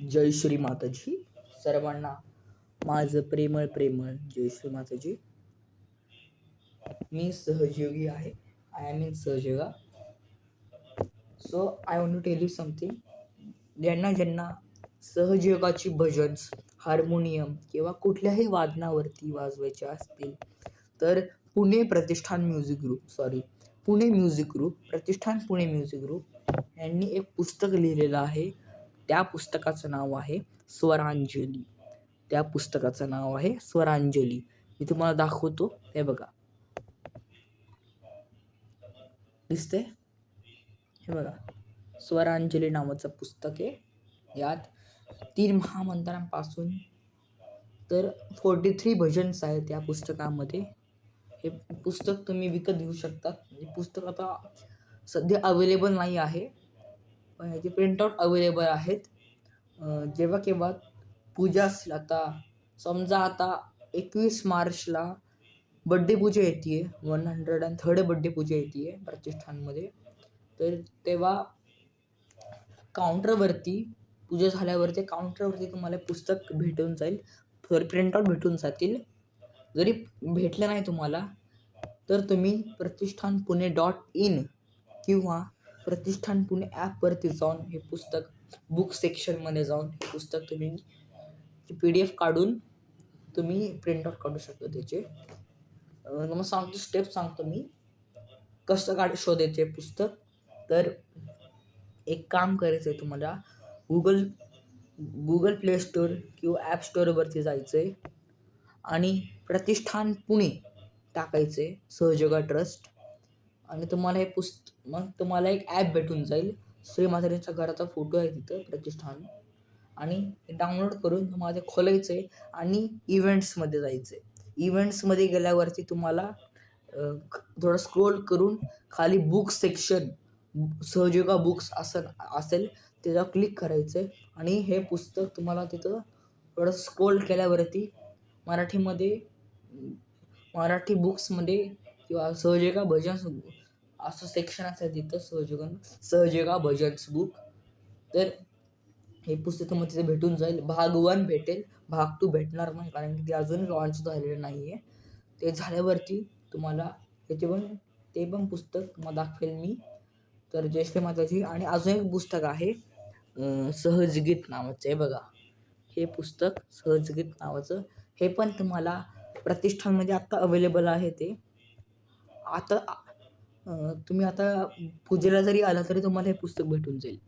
जय श्री माताजी. सर्वांना माझं प्रेमळ प्रेमळ जय श्री माताजी. मी सहयोगी आहे. आय एम इन सहयोगा. So I want to tell you something. ज्यांना ज्यांना सहयोगाची भजन्स, हार्मोनियम किंवा कुठल्याही वादनावरती वाजवायचे असतील तर पुणे म्युझिक ग्रुप यांनी एक पुस्तक लिहिलेलं आहे. त्या पुस्तकाचं नाव आहे स्वरांजली. मी तुम्हाला दाखवतो. हे बघा, दिसतंय? हे बघा, स्वरांजली नावाचं पुस्तक आहे. यात 3 महामंत्रांपासून तर 43 भजन्स आहेत या पुस्तकामध्ये. हे पुस्तक तुम्ही विकत घेऊ शकता. हे पुस्तक आता सध्या अवेलेबल नाही आहे, पण याचे प्रिंटआउट अवेलेबल आहेत. जेव्हा केव्हा पूजा असतील, आता समजा आता 21 मार्चला बड्डे पूजा येते, 103rd बड्डे पूजा येते प्रतिष्ठानमध्ये. तर तेव्हा काउंटरवरती पूजा झाल्यावरती तुम्हाला पुस्तक भेटून जाईल, प्रिंटआउट भेटून जातील. जरी भेटलं नाही तुम्हाला तर तुम्ही प्रतिष्ठानपुणे.in किंवा प्रतिष्ठान पुणे ॲपवरती जाऊन हे पुस्तक बुक सेक्शनमध्ये जाऊन हे पुस्तक तुम्ही PDF काढून तुम्ही प्रिंटआउट काढू शकता त्याचे. मग स्टेप सांगतो मी कसं शोधायचे पुस्तक. तर एक काम करायचं आहे तुम्हाला, गुगल प्ले स्टोअर किंवा ॲप स्टोअरवरती जायचं आहे आणि प्रतिष्ठान पुणे टाकायचे, सहयोगा ट्रस्ट, आणि तुम्हाला हे मग तुम्हाला एक ॲप भेटून जाईल. श्री माताजींच्या घराचा फोटो आहे तिथं प्रतिष्ठान, आणि डाउनलोड करून तुम्हाला ते खोलायचं आहे आणि इव्हेंट्समध्ये जायचं आहे. इव्हेंट्समध्ये गेल्यावरती तुम्हाला थोडं स्क्रोल करून खाली बुक सेक्शन, सहयोगा बुक्स असेल त्याच्यावर क्लिक करायचं आहे आणि हे पुस्तक तुम्हाला तिथं थोडं स्क्रोल केल्यावरती मराठी बुक्समध्ये किंवा सहयोगा भजन्स असं सेक्शन असेल तिथं, सहयोगा भजन्स बुक. तर हे पुस्तक मग तिथे भेटून जाईल. भाग 1 भेटेल, भाग 2 भेटणार नाही, कारण की ते अजून लॉन्च झालेलं नाही आहे. ते झाल्यावरती तुम्हाला ते पण पुस्तक तुम्हाला दाखवेल मी. तर जय श्री माताजी. आणि अजून एक पुस्तक आहे सहजगीत नावाचं. हे बघा, हे पुस्तक सहजगीत नावाचं, हे पण तुम्हाला प्रतिष्ठानमध्ये आत्ता अवेलेबल आहे. ते आता तुम्ही आता पूजेला जरी आला तरी तुम्हाला हे पुस्तक भेटून जाईल.